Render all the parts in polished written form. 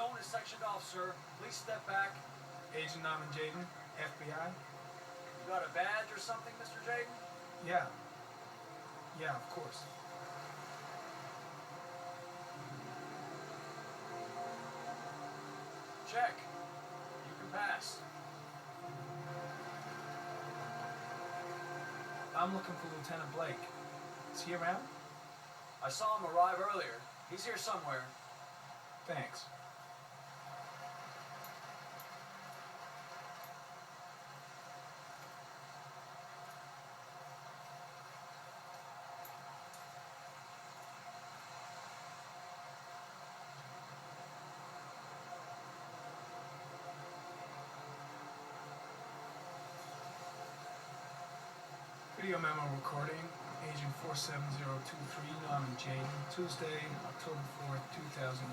zone is sectioned off, sir. Please step back. Agent Norman Jaden, FBI. You got a badge or something, Mr. Jaden? Yeah. Yeah, of course. Check. You can pass. I'm looking for Lieutenant Blake. Is he around? I saw him arrive earlier. He's here somewhere. Thanks. Video memo recording, Agent 47023, Norman Jaden, Tuesday, October 4th, 2011.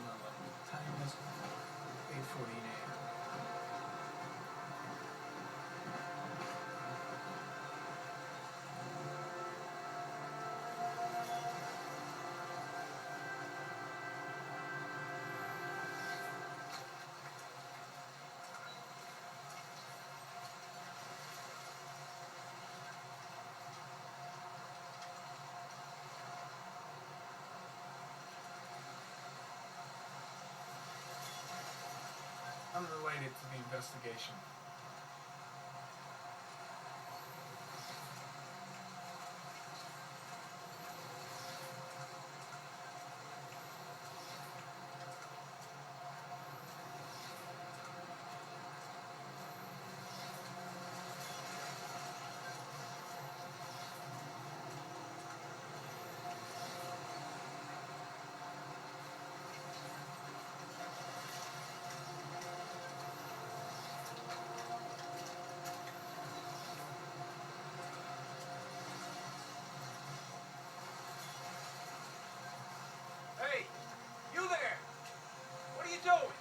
Time is 8:14 a.m. Unrelated to the investigation. Hey! You there! What are you doing?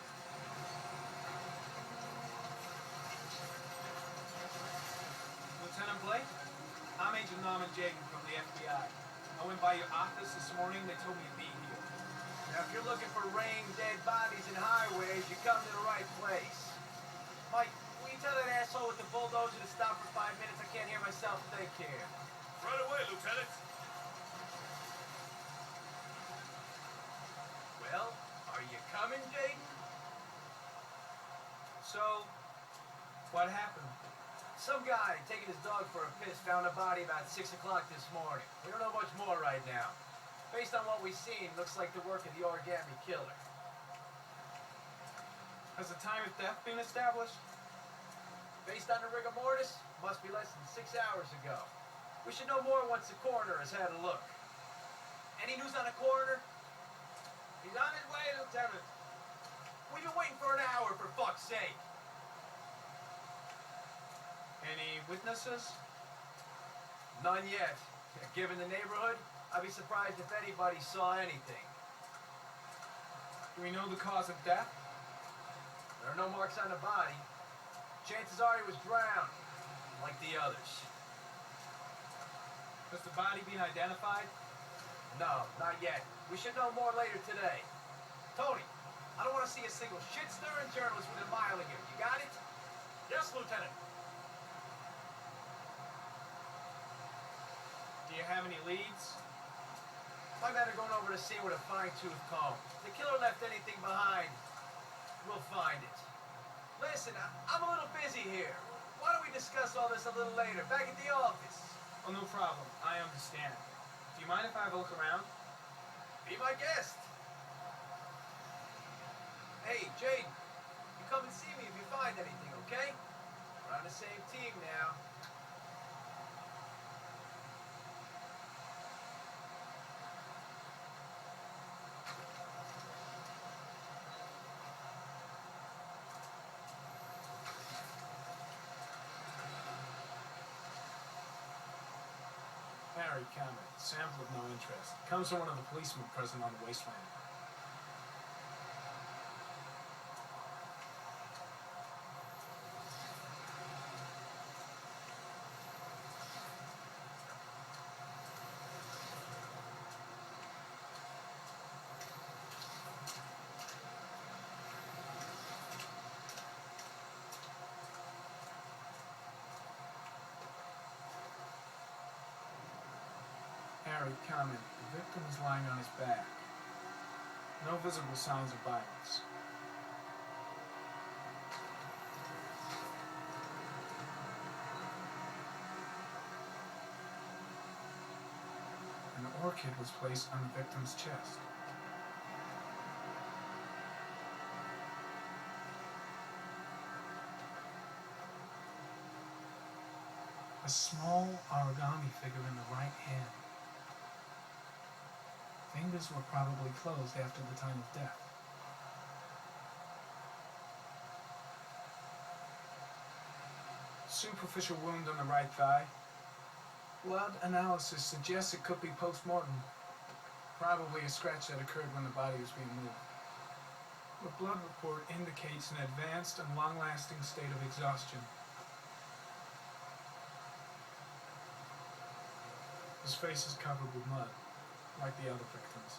Lieutenant Blake? I'm Agent Norman Jaden from the FBI. I went by your office this morning. They told me to be here. Now, if you're looking for rain, dead bodies, and highways, you come to the right place. Mike, will you tell that asshole with the bulldozer to stop for 5 minutes? I can't hear myself think here. Right away, Lieutenant. Well, are you coming, Jaden? So, what happened? Some guy taking his dog for a piss found a body about 6 o'clock this morning. We don't know much more right now. Based on what we've seen, looks like the work of the origami killer. Has the time of death been established? Based on the rigor mortis, must be less than 6 hours ago. We should know more once the coroner has had a look. Any news on the coroner? He's on his way, Lieutenant. We've been waiting for an hour, for fuck's sake. Any witnesses? None yet. Given the neighborhood, I'd be surprised if anybody saw anything. Do we know the cause of death? There are no marks on the body. Chances are he was drowned, like the others. Has the body been identified? No, not yet. We should know more later today. Tony, I don't want to see a single shit-stirring journalist within a mile of here. You got it? Yes, Lieutenant. Do you have any leads? My men are going over the scene with a fine-tooth comb. If the killer left anything behind, we'll find it. Listen, I'm a little busy here. Why don't we discuss all this a little later, back at the office? Oh, no problem. I understand. Do you mind if I have a look around? Be my guest. Hey, Jaden, you come and see me if you find anything, okay? We're on the same team now. Harry comment. Sample of no interest. Comes from one of the policemen present on the wasteland. Harry comment. The victim is lying on his back. No visible signs of violence. An orchid was placed on the victim's chest. A small origami figure in the right hand. Fingers were probably closed after the time of death. Superficial wound on the right thigh. Blood analysis suggests it could be post-mortem. Probably a scratch that occurred when the body was being moved. The blood report indicates an advanced and long-lasting state of exhaustion. His face is covered with mud, like the other victims.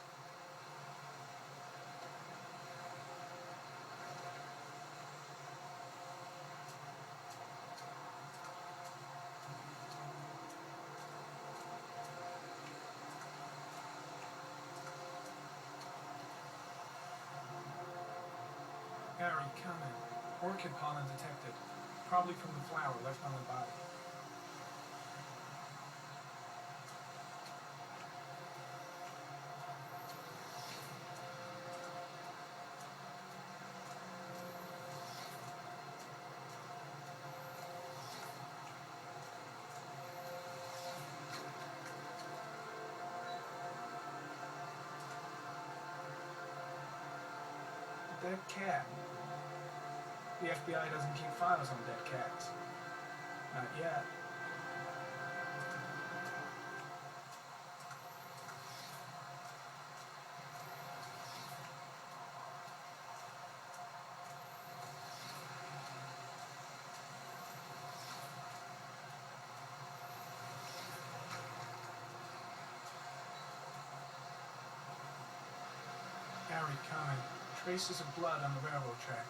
Harry, comment. Orchid pollen detected, probably from the flower left on the body. Dead cat. The FBI doesn't keep files on dead cats. Not yet. Harry, comment. Traces of blood on the railroad track.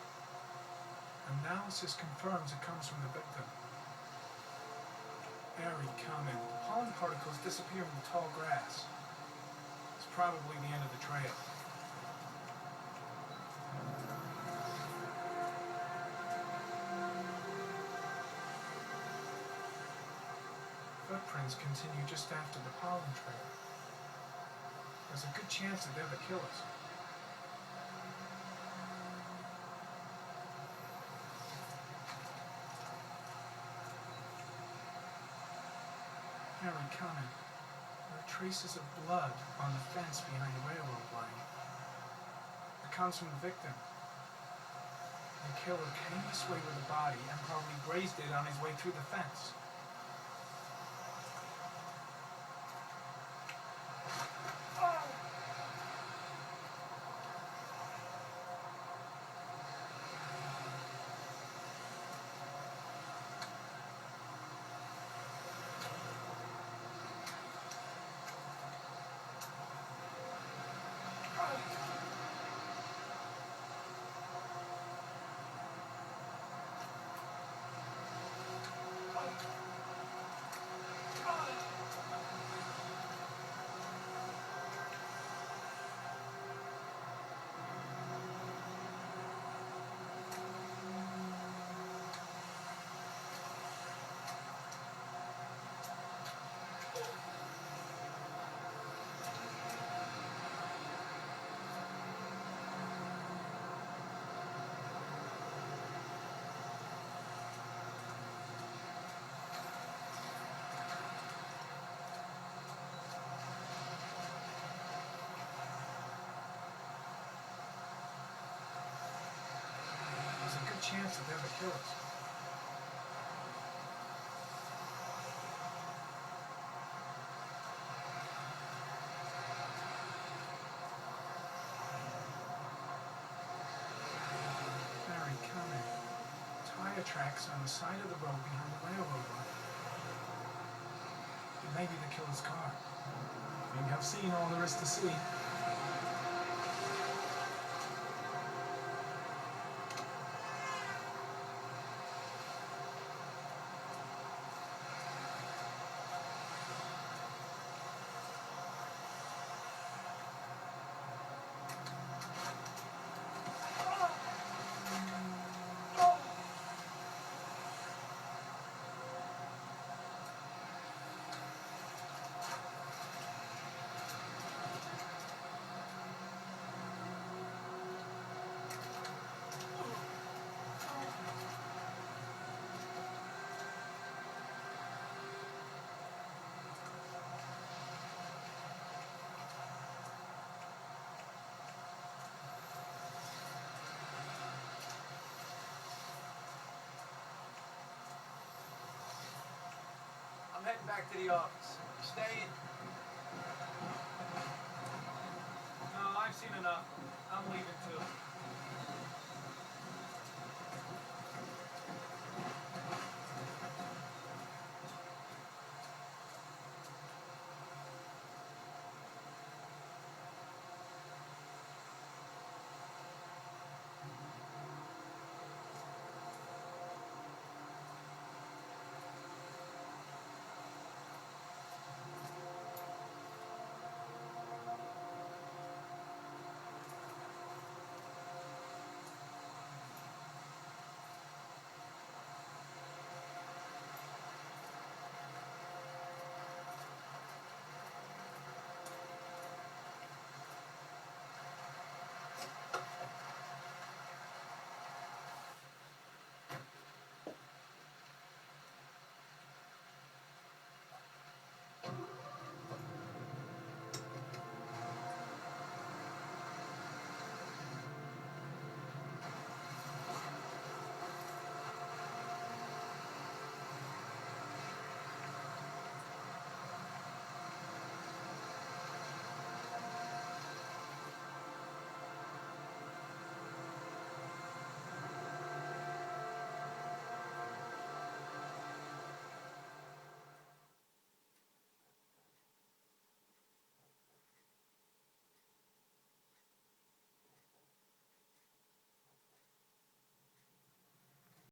Analysis confirms it comes from the victim. Harry, comment. Pollen particles disappear in the tall grass. It's probably the end of the trail. Footprints continue just after the pollen trail. There's a good chance that they're the killers. Harry, comment. There are traces of blood on the fence behind the railroad line. It comes from the victim. The killer came this way with the body and probably grazed it on his way through the fence. There's a good chance that they're the killers. Harry, comment. Tire tracks on the side of the road behind the railroad line. It may be the killer's car. I think I've seen all there is to see. I'm heading back to the office. You staying? No, I've seen enough. I'm leaving too.